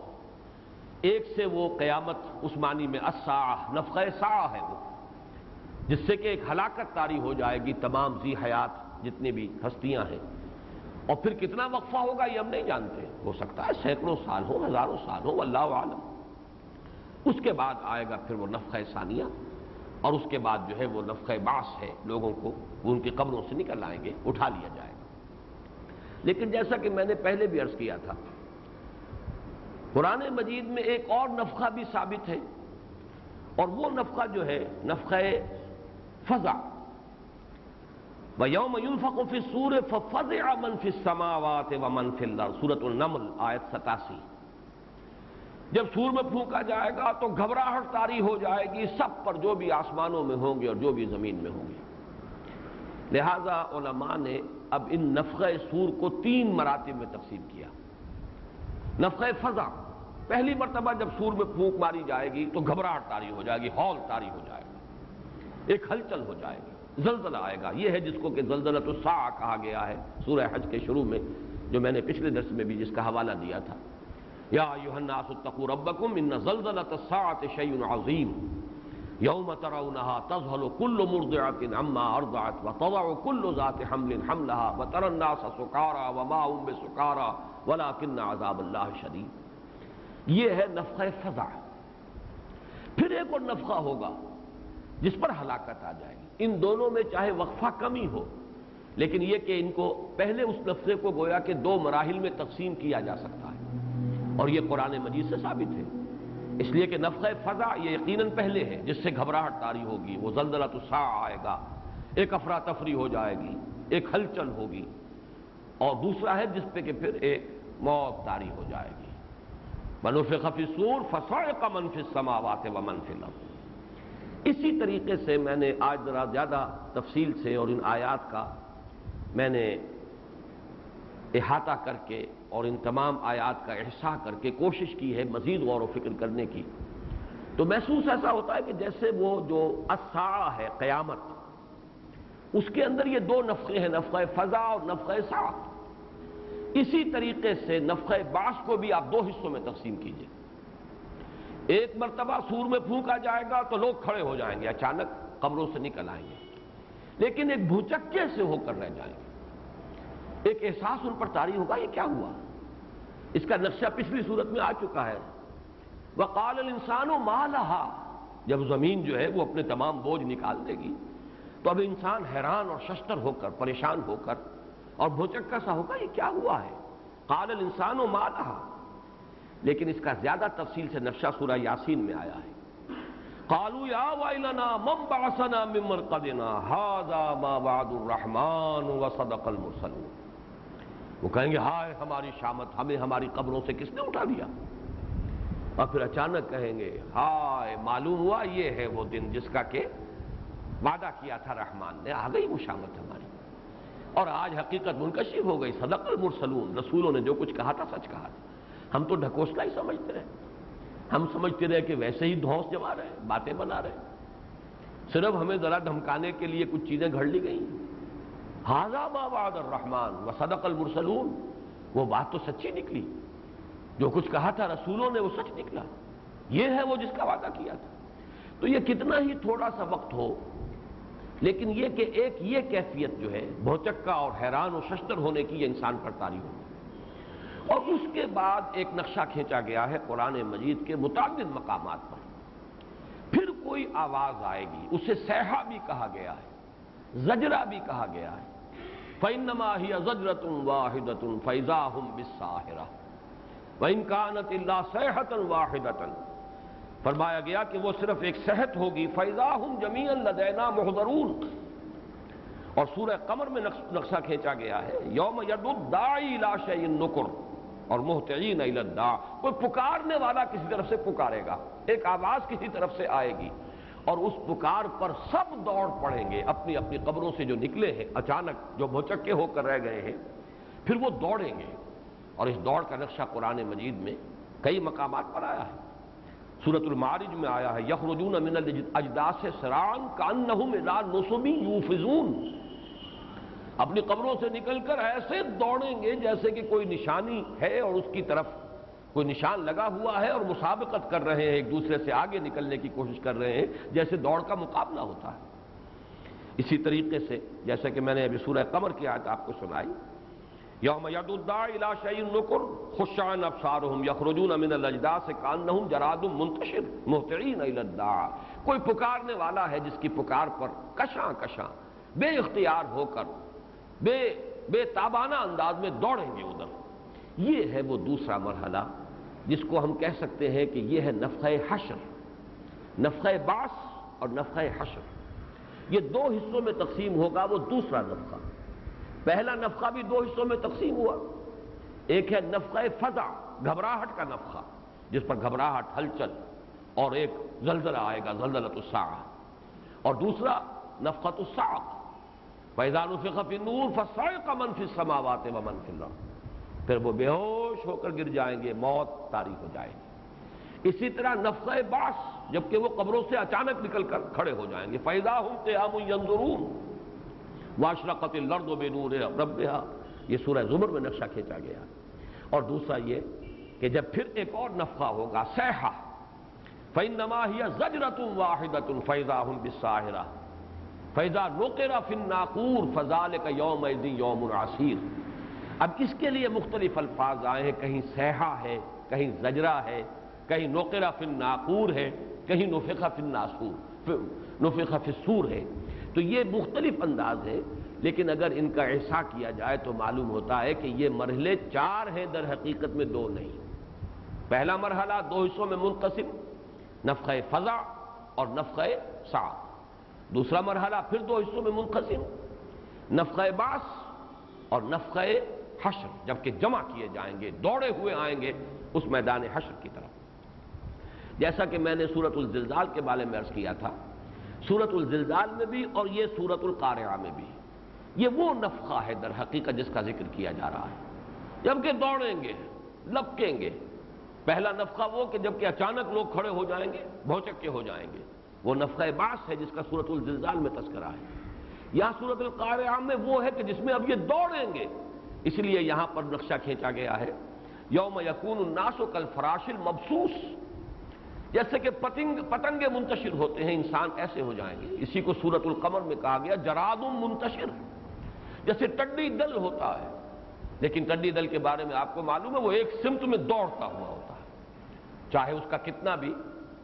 ایک سے وہ قیامت اس معنی میں الساعہ، نفخہ ساعہ ہے وہ، جس سے کہ ایک ہلاکت طاری ہو جائے گی تمام ذی حیات جتنی بھی ہستیاں ہیں، اور پھر کتنا وقفہ ہوگا یہ ہم نہیں جانتے، ہو سکتا ہے سینکڑوں سال ہو، ہزاروں سال ہو، واللہ عالم۔ اس کے بعد آئے گا پھر وہ نفخہ ثانیہ، اور اس کے بعد جو ہے وہ نفخہ بعث ہے، لوگوں کو وہ ان کی قبروں سے نکل آئیں گے، اٹھا لیا جائے گا۔ لیکن جیسا کہ میں نے پہلے بھی عرض کیا تھا، قرآن مجید میں ایک اور نفخہ بھی ثابت ہے، اور وہ نفخہ جو ہے نفخہ فزع، وَيَوْمَ يُنفَخُ فِي الصُّورِ فَفَزِعَ مَن فِي السَّمَاوَاتِ وَمَن فِي الْأَرْضِ، سورۃ النمل آیت 87۔ جب سور میں پھونکا جائے گا تو گھبراہٹ طاری ہو جائے گی سب پر، جو بھی آسمانوں میں ہوں گے اور جو بھی زمین میں ہوں گے۔ لہذا علماء نے اب ان نفخہ صور کو 3 مراتب میں تقسیم کیا۔ نفخہ فزع، پہلی مرتبہ جب سور میں پھونک ماری جائے گی تو گھبراہٹ طاری ہو جائے گی، ہول طاری ہو جائے گا، ایک ہلچل ہو جائے گی، زلزلہ آئے گا۔ یہ ہے جس کو کہ زلزلۃ الساعہ کہا گیا ہے سورہ حج کے شروع میں، جو میں نے پچھلے درس میں بھی جس کا حوالہ دیا تھا۔ یا ایھا الناس اتقوا ربکم ان زلزلۃ الساعۃ شیء عظیم یوم ترونها تذهل كل مرضعة عما ارضعت وتضع كل ذات حمل حملها وترى الناس سکارى وما هم بسکارى ولكن عذاب الله شدید۔ یہ ہے نفخہ فزع۔ پھر ایک اور نفخہ ہوگا جس پر ہلاکت آ جائے گی۔ ان دونوں میں چاہے وقفہ کم ہی ہو، لیکن یہ کہ ان کو پہلے اس نفخے کو گویا کہ 2 مراحل میں تقسیم کیا جا سکتا ہے، اور یہ قرآن مجید سے ثابت ہے۔ اس لیے کہ نفخہ فزع یہ یقیناً پہلے ہے، جس سے گھبراہٹ طاری ہوگی، وہ زلزلۃ الساعہ آئے گا، ایک افراتفری ہو جائے گی، ایک ہلچل ہوگی، اور دوسرا ہے جس پہ کہ پھر ایک موت طاری ہو جائے گی۔ وَنُفِخَ فِي الصُّورِ فَصَعِقَ مَن فِي السَّمَاوَاتِ وَمَن فِي الْأَرْضِ۔ اسی طریقے سے میں نے آج ذرا زیادہ تفصیل سے اور ان آیات کا میں نے احاطہ کر کے اور ان تمام آیات کا احصاء کر کے کوشش کی ہے مزید غور و فکر کرنے کی، تو محسوس ایسا ہوتا ہے کہ جیسے وہ جو الساعہ ہے قیامت، اس کے اندر یہ 2 نفخے ہیں، نفخہ فزع اور نفخہ صاعق۔ اسی طریقے سے نفخہ بعث کو بھی آپ 2 حصوں میں تقسیم کیجئے۔ ایک مرتبہ سور میں پھونکا جائے گا تو لوگ کھڑے ہو جائیں گے، اچانک قبروں سے نکل آئیں گے، لیکن ایک بھوچکے سے ہو کر رہ جائیں گے، ایک احساس ان پر طاری ہوگا یہ کیا ہوا۔ اس کا نقشہ پچھلی صورت میں آ چکا ہے۔ وَقَالَ الْإِنسَانُ مَا لَهَا، جب زمین جو ہے وہ اپنے تمام بوجھ نکال دے گی تو اب انسان حیران اور ششدر ہو کر، پریشان ہو کر اور بھوچکا سا ہوگا یہ کیا ہوا ہے۔ قَالَ الْإِنسَانُ مَا لَهَا، لیکن اس کا زیادہ تفصیل سے نقشہ سورہ یاسین میں آیا ہے۔ قَالُوا يَا وَيْلَنَا مَنْ بَعَثَنَا مِن مَّرْقَدِنَا هَذَا مَا وَعَدَ الرَّحْمَٰنُ وَصَدَقَ الْمُرْسَلُونَ۔ وہ کہیں گے ہائے ہماری شامت، ہمیں ہماری قبروں سے کس نے اٹھا دیا؟ اور پھر اچانک کہیں گے ہائے معلوم ہوا یہ ہے وہ دن جس کا کہ وعدہ کیا تھا رحمان نے، آ گئی وہ شامت ہماری، اور آج حقیقت منکشف ہو گئی۔ صدق المرسلون، رسولوں نے جو کچھ کہا تھا سچ کہا تھا۔ ہم تو ڈھکوسلا ہی سمجھتے رہے، ہم سمجھتے رہے کہ ویسے ہی دھونس جما رہے، باتیں بنا رہے، صرف ہمیں ذرا دھمکانے کے لیے کچھ چیزیں گھڑ لی گئی۔ ھذا ما وعد الرحمن وصدق المرسلون، وہ بات تو سچی نکلی، جو کچھ کہا تھا رسولوں نے وہ سچ نکلا، یہ ہے وہ جس کا وعدہ کیا تھا۔ تو یہ کتنا ہی تھوڑا سا وقت ہو، لیکن یہ کہ ایک یہ کیفیت جو ہے بھوچکا اور حیران و ششدر ہونے کی، یہ انسان پر طاری ہوگی۔ اور اس کے بعد ایک نقشہ کھینچا گیا ہے قرآن مجید کے متعدد مقامات پر، پھر کوئی آواز آئے گی، اسے صیحہ بھی کہا گیا ہے، زجرہ بھی کہا گیا ہے۔ فَإِنَّمَا هِيَ زَجْرَةٌ وَاحِدَةٌ فَإِذَا هُمْ بِالسَّاهِرَةِ وَإِنْ كَانَتْ إِلَّا صَيْحَةً وَاحِدَةً، فرمایا گیا کہ وہ صرف ایک صیحت ہوگی، فَإِذَا هُمْ جَمِيعًا لَدَيْنَا مُحْضَرُونَ۔ اور سورہ قمر میں نقشہ کھینچا گیا ہے، یوم یدعو الداعی الی شیء نکر اور مہطعین الی الداع، کوئی پکارنے والا کسی طرف سے پکارے گا، ایک آواز کسی طرف سے آئے گی، اور اس پکار پر سب دوڑ پڑیں گے اپنی اپنی قبروں سے جو نکلے ہیں اچانک، جو بھوچکے ہو کر رہ گئے ہیں، پھر وہ دوڑیں گے۔ اور اس دوڑ کا نقشہ قرآن مجید میں کئی مقامات پر آیا ہے۔ سورۃ المعارج میں آیا ہے یخرجون من الاجداث سراعا کانہم الی نصب یوفضون، اپنی قبروں سے نکل کر ایسے دوڑیں گے جیسے کہ کوئی نشانی ہے اور اس کی طرف کوئی نشان لگا ہوا ہے اور مسابقت کر رہے ہیں، ایک دوسرے سے آگے نکلنے کی کوشش کر رہے ہیں، جیسے دوڑ کا مقابلہ ہوتا ہے۔ اسی طریقے سے جیسا کہ میں نے ابھی سورہ قمر کی آیت آپ کو سنائی، یوم یدعو الداعی الی شیء نکر خشعاً ابصارہم یخرجون من الاجداث کانہم جراد منتشر مہطعین الی الداع، کوئی پکارنے والا ہے جس کی پکار پر کشاں کشاں بے اختیار ہو کر بے تابانہ انداز میں دوڑیں گے ادھر۔ یہ ہے وہ دوسرا مرحلہ جس کو ہم کہہ سکتے ہیں کہ یہ ہے نفخہ حشر، نفخہ بعث اور نفخہ حشر، یہ دو حصوں میں تقسیم ہوگا وہ دوسرا نفخہ۔ پہلا نفخہ بھی دو حصوں میں تقسیم ہوا، ایک ہے نفخہ فزع، گھبراہٹ کا نفخہ جس پر گھبراہٹ، ہلچل اور ایک زلزلہ آئے گا، زلزلۃ الساعہ، اور دوسرا نفخۃ الصاعق، فَإِذَا نُفِخَ فِي النُّورِ فَصَعِقَ مَنْ فِي السَّمَاوَاتِ وَمَنْ فِي الْأَرْضِ، پھر وہ بے ہوش ہو کر گر جائیں گے، موت طاری ہو جائے گی۔ اسی طرح نفخہ بعث، جبکہ وہ قبروں سے اچانک نکل کر کھڑے ہو جائیں گے، فَإِذَا هُمْ قِيَامٌ يَنظُرُونَ وَأَشْرَقَتِ الْأَرْضُ بِنُورِ رَبِّهَا، یہ سورہ زمر میں نقشہ کھینچا گیا۔ اور دوسرا یہ کہ جب پھر ایک اور نفخہ ہوگا، صیحہ، فَإِنَّمَا هِيَ زَجْرَةٌ وَاحِدَةٌ فَإِذَا هُمْ بِالسَّاهِرَةِ فَإِذَا نُقِرَ فِي النَّاقُورِ فَذَلِكَ يَوْمَئِذٍ يَوْمٌ عَسِيرٌ۔ اب اس کے لیے مختلف الفاظ آئے ہیں، کہیں صیحہ ہے، کہیں زجرہ ہے، کہیں نُقِرَ فِي النَّاقُورِ ہے، کہیں نُفِخَ فِي النَّاسُورِ، نُفِخَ فِي الصُّورِ ہے۔ تو یہ مختلف انداز ہے، لیکن اگر ان کا احصاء کیا جائے تو معلوم ہوتا ہے کہ یہ مرحلے چار ہیں، در حقیقت میں دو نہیں۔ پہلا مرحلہ دو حصوں میں منقسم، نفخہ فزع اور نفخہ صاعق۔ دوسرا مرحلہ پھر دو حصوں میں منقسم، نفخہ بعث اور نفخہ حشر، جبکہ جمع کیے جائیں گے، دوڑے ہوئے آئیں گے اس میدان حشر کی طرف۔ جیسا کہ میں نے سورۃ الزلزال کے بارے میں عرض کیا تھا، سورۃ الزلزال میں بھی اور یہ سورۃ القارعہ میں بھی یہ وہ نفخہ ہے در حقیقت جس کا ذکر کیا جا رہا ہے، جبکہ دوڑیں گے، لپکیں گے۔ پہلا نفخہ وہ کہ جبکہ اچانک لوگ کھڑے ہو جائیں گے، بھوچکے ہو جائیں گے، وہ نفخہ بعث ہے جس کا سورۃ الزلزال میں تذکرہ ہے۔ یہاں سورۃ القارعہ میں وہ ہے کہ جس میں اب یہ دوڑیں گے، اس لیے یہاں پر نقشہ کھینچا گیا ہے یوم یکون الناس کالفراش المبثوث، جیسے کہ پتنگے منتشر ہوتے ہیں، انسان ایسے ہو جائیں گے۔ اسی کو سورۃ القمر میں کہا گیا جراد منتشر، جیسے ٹڈی دل ہوتا ہے، لیکن ٹڈی دل کے بارے میں آپ کو معلوم ہے وہ ایک سمت میں دوڑتا ہوا ہوتا ہے، چاہے اس کا کتنا بھی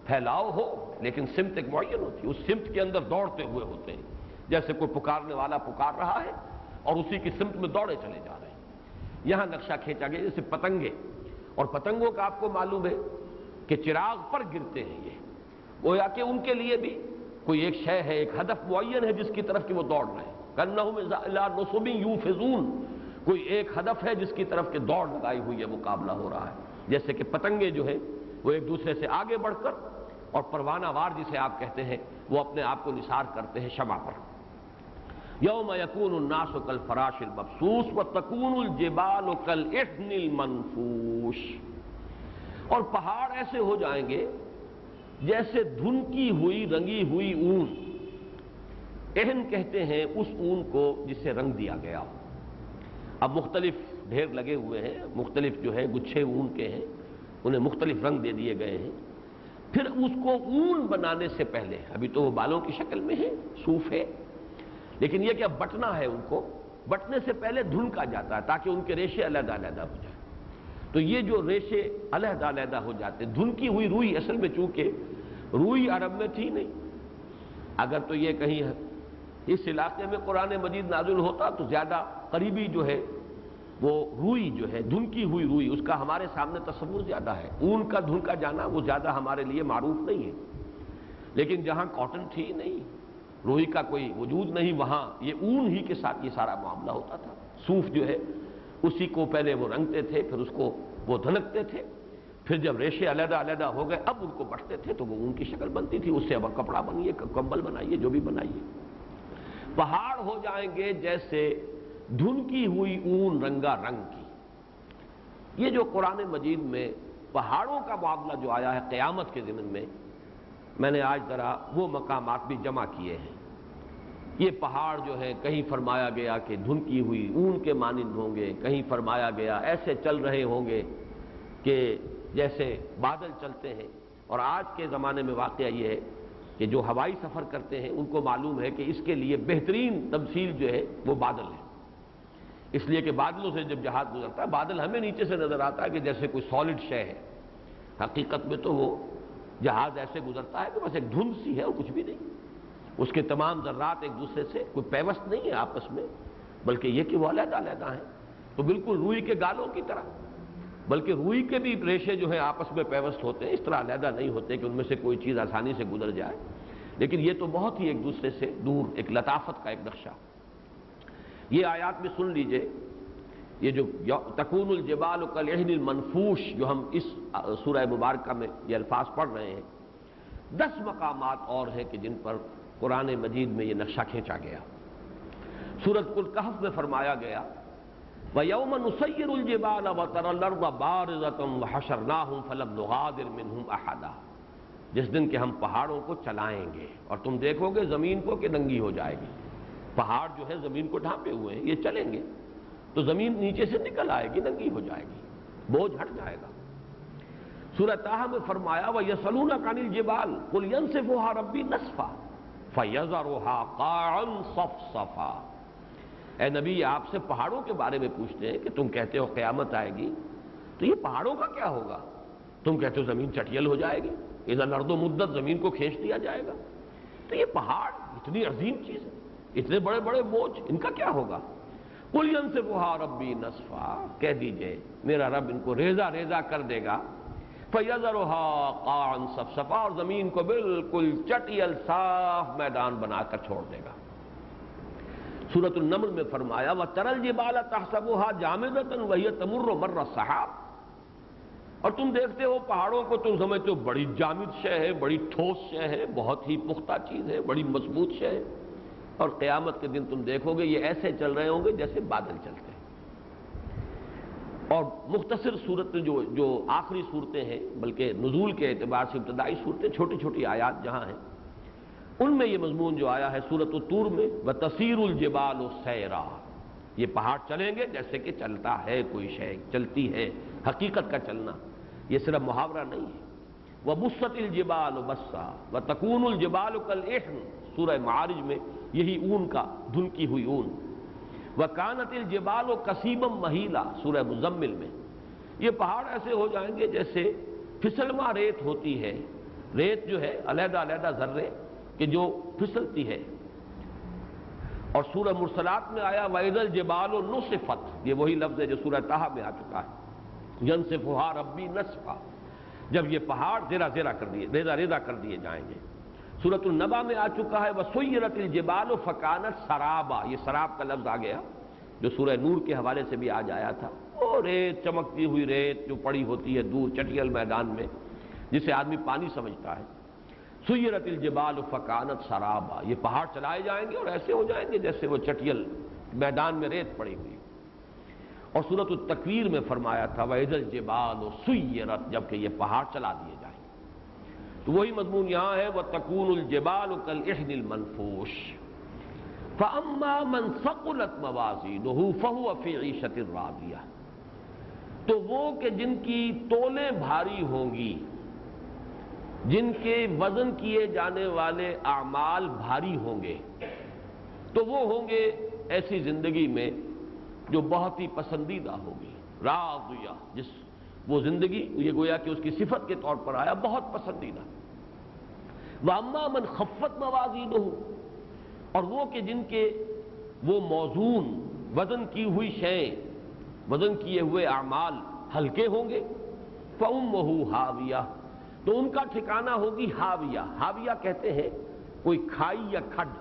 پھیلاؤ ہو، لیکن سمت ایک معین ہوتی ہے، اس سمت کے اندر دوڑتے ہوئے ہوتے ہیں، جیسے کوئی پکارنے والا پکار رہا ہے اور اسی کی سمت میں دوڑے چلے جا رہے ہیں۔ یہاں نقشہ کھینچا گیا جیسے پتنگے، اور پتنگوں کا آپ کو معلوم ہے کہ چراغ پر گرتے ہیں، یہ گویا کہ ان کے لیے بھی کوئی ایک شے ہے، ایک ہدف معین ہے جس کی طرف کہ وہ دوڑ رہے ہیں۔ کَأَنَّهُمْ إِلَىٰ نُصُبٍ يُوفِضُونَ، کوئی ایک ہدف ہے جس کی طرف کہ دوڑ لگائی ہوئی ہے، مقابلہ ہو رہا ہے، جیسے کہ پتنگے جو ہیں وہ ایک دوسرے سے آگے بڑھ کر، اور پروانہ وار جسے آپ کہتے ہیں، وہ اپنے آپ کو نثار کرتے ہیں شمع پر۔ یوم یکون الناس کالفراش المبثوث وتکون الجبال کالعہن المنفوش، اور پہاڑ ایسے ہو جائیں گے جیسے دھنکی ہوئی رنگی ہوئی اون۔ اہن کہتے ہیں اس اون کو جس سے رنگ دیا گیا ہو۔ اب مختلف ڈھیر لگے ہوئے ہیں، مختلف جو ہے گچھے اون کے ہیں، انہیں مختلف رنگ دے دیے گئے ہیں۔ پھر اس کو اون بنانے سے پہلے، ابھی تو وہ بالوں کی شکل میں ہے، صوف ہے، لیکن یہ کہ اب بٹنا ہے، ان کو بٹنے سے پہلے دھنکا جاتا ہے تاکہ ان کے ریشے علیحدہ علیحدہ ہو جائیں۔ تو یہ جو ریشے علیحدہ علیحدہ ہو جاتے، دھنکی ہوئی روئی، اصل میں چونکہ روئی عرب میں تھی نہیں، اگر تو یہ کہیں اس علاقے میں قرآن مجید نازل ہوتا تو زیادہ قریبی جو ہے وہ روئی جو ہے، دھنکی ہوئی روئی، اس کا ہمارے سامنے تصور زیادہ ہے۔ اون کا دھنکا جانا وہ زیادہ ہمارے لیے معروف نہیں ہے، لیکن جہاں کاٹن تھی نہیں، روئی کا کوئی وجود نہیں، وہاں یہ اون ہی کے ساتھ یہ سارا معاملہ ہوتا تھا۔ صوف جو ہے اسی کو پہلے وہ رنگتے تھے، پھر اس کو وہ دھنکتے تھے، پھر جب ریشے علیحدہ علیحدہ ہو گئے اب ان کو بٹتے تھے تو وہ اون کی شکل بنتی تھی، اس سے اب کپڑا بنائیے، کمبل بنائیے، جو بھی بنائیے۔ پہاڑ ہو جائیں گے جیسے دھنکی ہوئی اون رنگا رنگ کی۔ یہ جو قرآن مجید میں پہاڑوں کا معاملہ جو آیا ہے قیامت کے ضمن میں نے آج ذرا وہ مقامات بھی جمع کیے ہیں۔ یہ پہاڑ جو ہے کہیں فرمایا گیا کہ دھنکی ہوئی اون کے مانند ہوں گے، کہیں فرمایا گیا ایسے چل رہے ہوں گے کہ جیسے بادل چلتے ہیں، اور آج کے زمانے میں واقعہ یہ ہے کہ جو ہوائی سفر کرتے ہیں ان کو معلوم ہے کہ اس کے لیے بہترین تمثیل جو ہے وہ بادل ہے، اس لیے کہ بادلوں سے جب جہاز گزرتا ہے بادل ہمیں نیچے سے نظر آتا ہے کہ جیسے کوئی سالڈ شے ہے، حقیقت میں تو وہ جہاز ایسے گزرتا ہے کہ بس ایک دھند سی ہے اور کچھ بھی نہیں، اس کے تمام ذرات ایک دوسرے سے کوئی پیوست نہیں ہے آپس میں، بلکہ یہ کہ وہ علیحدہ علیحدہ ہیں، تو بالکل روئی کے گالوں کی طرح، بلکہ روئی کے بھی ریشے جو ہیں آپس میں پیوست ہوتے ہیں، اس طرح علیحدہ نہیں ہوتے کہ ان میں سے کوئی چیز آسانی سے گزر جائے، لیکن یہ تو بہت ہی ایک دوسرے سے دور، ایک لطافت کا ایک نقشہ۔ یہ آیات بھی سن لیجئے، یہ جو تکون الجبال کالعہن المنفوش جو ہم اس سورہ مبارکہ میں یہ الفاظ پڑھ رہے ہیں، 10 مقامات اور ہیں کہ جن پر قرآن مجید میں یہ نقشہ کھینچا گیا۔ سورۃ الکہف میں فرمایا گیا وَيَوْمَ نُسَيِّرُ الْجِبَالَ وَتَرَى الْأَرْضَ بَارِزَةً وَحَشَرْنَاهُمْ فَلَمْ نُغَادِرْ مِنْهُمْ أَحَدًا، جس دن کہ ہم پہاڑوں کو چلائیں گے اور تم دیکھو گے زمین کو کہ ننگی ہو جائے گی، پہاڑ جو ہے زمین کو ڈھانپے ہوئے ہیں، یہ چلیں گے تو زمین نیچے سے نکل آئے گی، ننگی ہو جائے گی، بوجھ ہٹ جائے گا۔ سورہ طٰہٰ میں فرمایا وَيَسْأَلُونَكَ عَنِ الْجِبَالِ قُلْ يَنسِفُهَا رَبِّي نَسْفًا فَيَذَرُهَا قَاعًا صَفْصَفًا، اے نبی آپ سے پہاڑوں کے بارے میں پوچھتے ہیں کہ تم کہتے ہو قیامت آئے گی، تو یہ پہاڑوں کا کیا ہوگا؟ تم کہتے ہو زمین چٹیل ہو جائے گی، اذا الارض مدت، زمین کو کھینچ دیا جائے گا، تو یہ پہاڑ اتنی عظیم چیز ہے، اتنے بڑے بڑے بوجھ، ان کا کیا ہوگا؟ قُلْ يَنسِفُهَا رَبِّي نَسْفًا، کہہ دیجئے میرا رب ان کو ریزہ ریزہ کر دے گا، فَيَذَرُهَا قَاعًا صَفْصَفًا، اور زمین کو بالکل چٹیل صاف میدان بنا کر چھوڑ دے گا۔ سورۃ النمل میں فرمایا وَتَرَى الْجِبَالَ تَحْسَبُهَا جَامِدَةً وَهِيَ تَمُرُّ مَرَّ السَّحَابِ، اور تم دیکھتے ہو پہاڑوں کو تم سمجھتے ہو بڑی جامد شے ہے، بڑی ٹھوس شے ہے، بہت ہی پختہ چیز ہے، بڑی مضبوط شے ہے، اور قیامت کے دن تم دیکھو گے یہ ایسے چل رہے ہوں گے جیسے بادل چلتے ہیں۔ اور مختصر صورت جو آخری صورتیں ہیں، بلکہ نزول کے اعتبار سے ابتدائی صورتیں، چھوٹی چھوٹی آیات جہاں ہیں، ان میں یہ مضمون جو آیا ہے سورۃ الطور میں وَتَسِيرُ الْجِبَالُ سَيْرًا، یہ پہاڑ چلیں گے جیسے کہ چلتا ہے کوئی شے، چلتی ہے، حقیقت کا چلنا، یہ صرف محاورہ نہیں ہے۔ وَبُسَّتِ الْجِبَالُ بَسًّا وَتَكُونُ الْجِبَالُ كَالْعِهْنِ، سورہ معارج میں یہی اون کا، دھنکی ہوئی اون۔ وَكَانَتِ الْجِبَالُ كَثِيبًا مَهِيلًا، سورہ مزمل میں یہ پہاڑ ایسے ہو جائیں گے جیسے پھسلواں ریت ہوتی ہے، ریت جو ہے علیحدہ علیحدہ ذرے کہ جو پھسلتی ہے۔ اور سورہ مرسلات میں آیا وَإِذَا الْجِبَالُ نُصِفَتْ، یہ وہی لفظ ہے جو سورہ طٰہٰ میں آ چکا ہے، يَنسِفُهَا رَبِّي نَسْفًا، جب یہ پہاڑ ریزہ ریزہ کر دیے جائیں گے۔ سورۃ النبا میں آ چکا ہے وَسُيِّرَتِ الْجِبَالُ فَكَانَتْ سَرَابًا، یہ سراب کا لفظ آ گیا جو سورہ نور کے حوالے سے بھی آج آیا تھا، اور ریت، چمکتی ہوئی ریت جو پڑی ہوتی ہے دور چٹیل میدان میں، جسے آدمی پانی سمجھتا ہے۔ سیرت الجبال فکانت سرابا، یہ پہاڑ چلائے جائیں گے اور ایسے ہو جائیں گے جیسے وہ چٹیل میدان میں ریت پڑی ہوئی۔ اور سورۃ التکویر میں فرمایا تھا وَإِذَا الْجِبَالُ سُيِّرَتْ، جبکہ یہ پہاڑ چلا دیے جائیں گے۔ تو وہی مضمون یہاں ہے وَتَكُونُ الْجِبَالُ كَالْعِهْنِ الْمَنْفُوشِ فَأَمَّا مَنْ ثَقُلَتْ مَوَازِينُهُ فَهُوَ فِي عِيشَةٍ رَاضِيَةٍ، تو وہ کہ جن کی تولیں بھاری ہوں گی، جن کے وزن کیے جانے والے اعمال بھاری ہوں گے، تو وہ ہوں گے ایسی زندگی میں جو بہت ہی پسندیدہ ہوگی، راضیہ، جس وہ زندگی یہ گویا کہ اس کی صفت کے طور پر آیا بہت پسندیدہ۔ وَأَمَّا مَنْ خَفَّتْ مَوَازِينُهُ، اور وہ کہ جن کے وہ موزون وزن کی ہوئی شیئیں، وزن کیے ہوئے اعمال ہلکے ہوں گے، فَأُمُّهُ ہاویہ، تو ان کا ٹھکانہ ہوگی ہاویہ۔ ہاویہ کہتے ہیں کوئی کھائی یا کھڈ۔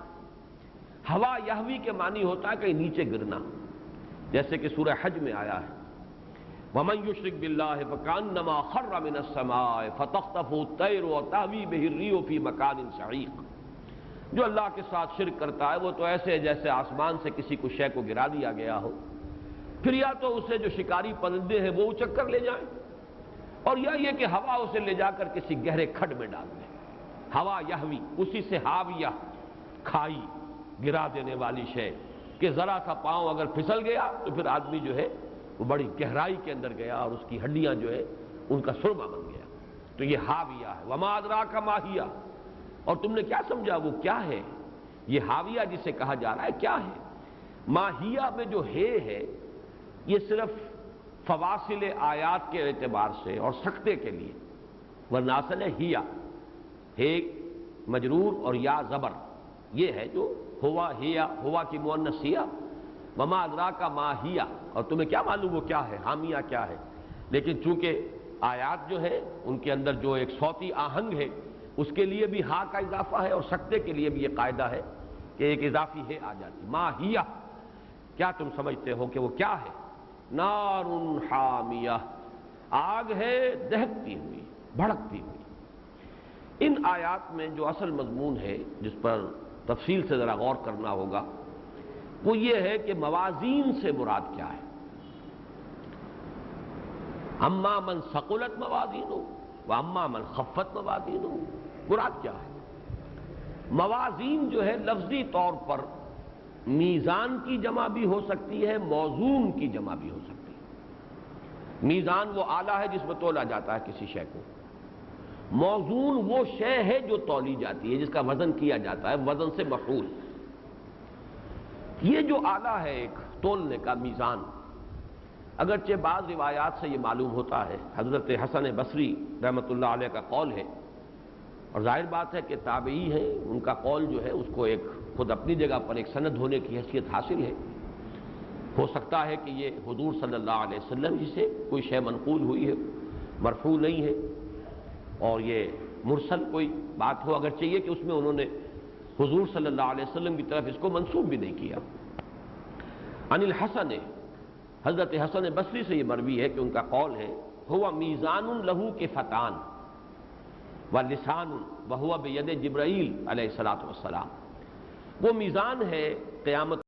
ہوا یہوی کے معنی ہوتا ہے کہیں نیچے گرنا، جیسے کہ سورہ حج میں آیا ہے وَمَن يُشْرِكْ بِاللَّهِ فَكَأَنَّمَا خَرَّ مِنَ السَّمَاءِ فَتَخْطَفُهُ الطَّيْرُ وَتَهْوِي بِهِ الرِّيحُ فِي مَكَانٍ سَحِيقٍ، جو اللہ کے ساتھ شرک کرتا ہے وہ تو ایسے جیسے آسمان سے کسی کو شے کو گرا دیا گیا ہو، پھر یا تو اسے جو شکاری پرندے ہیں وہ اچک کر لے جائیں، اور یا یہ کہ ہوا اسے لے جا کر کسی گہرے کھڈ میں ڈال دے۔ ہوا یہوی، اسی سے ہاویہ، کھائی، گرا دینے والی شے، کہ ذرا سا پاؤں اگر پھسل گیا تو پھر آدمی جو ہے وہ بڑی گہرائی کے اندر گیا اور اس کی ہڈیاں جو ہے ان کا سرما بن گیا۔ تو یہ ہاویہ ہے۔ وما ادراک ما ہیہ، اور تم نے کیا سمجھا وہ کیا ہے؟ یہ ہاویہ جسے کہا جا رہا ہے کیا ہے؟ ماہیہ میں جو ہے یہ صرف فواصل آیات کے اعتبار سے اور سکتے کے لیے، ورنہ اصل ہے ہیہ، ہے مجرور اور یا زبر، یہ ہے جو ہوا ہیا، ہوا کی مؤنث ہیا، وما ادراک ما ہیہ، اور تمہیں کیا معلوم وہ کیا ہے، حامیہ کیا ہے۔ لیکن چونکہ آیات جو ہے ان کے اندر جو ایک صوتی آہنگ ہے اس کے لیے بھی ہا کا اضافہ ہے، اور سکتے کے لیے بھی یہ قاعدہ ہے کہ ایک اضافی ہے آ جاتی۔ ما ہیہ، کیا تم سمجھتے ہو کہ وہ کیا ہے؟ نار حامیہ، آگ ہے دہکتی ہوئی، بھڑکتی ہوئی۔ ان آیات میں جو اصل مضمون ہے جس پر تفصیل سے ذرا غور کرنا ہوگا وہ یہ ہے کہ موازین سے مراد کیا ہے۔ اما من ثقلت موازینہ واما من خفت موازینہ، مراد کیا ہے؟ موازین جو ہے لفظی طور پر میزان کی جمع بھی ہو سکتی ہے، موزون کی جمع بھی ہو سکتی ہے۔ میزان وہ آلہ ہے جس میں تولا جاتا ہے کسی شے کو، موزون وہ شے ہے جو تولی جاتی ہے، جس کا وزن کیا جاتا ہے، وزن سے مفعول۔ یہ جو آلہ ہے ایک تولنے کا میزان، اگرچہ بعض روایات سے یہ معلوم ہوتا ہے، حضرت حسن بصری رحمۃ اللہ علیہ کا قول ہے، اور ظاہر بات ہے کہ تابعی ہیں، ان کا قول جو ہے اس کو ایک خود اپنی جگہ پر ایک سند ہونے کی حیثیت حاصل ہے۔ ہو سکتا ہے کہ یہ حضور صلی اللہ علیہ وسلم ہی سے کوئی شے منقول ہوئی ہے، مرفوع نہیں ہے، اور یہ مرسل کوئی بات ہو، اگر چاہیے کہ اس میں انہوں نے حضور صلی اللہ علیہ وسلم کی طرف اس کو منسوب بھی نہیں کیا۔ عن الحسن، حضرت حسن بصری سے یہ مروی ہے کہ ان کا قول ہے ہوا میزان لہو کفتان ولسان وہو بید جبرائیل علیہ الصلوۃ والسلام، وہ میزان ہے قیامت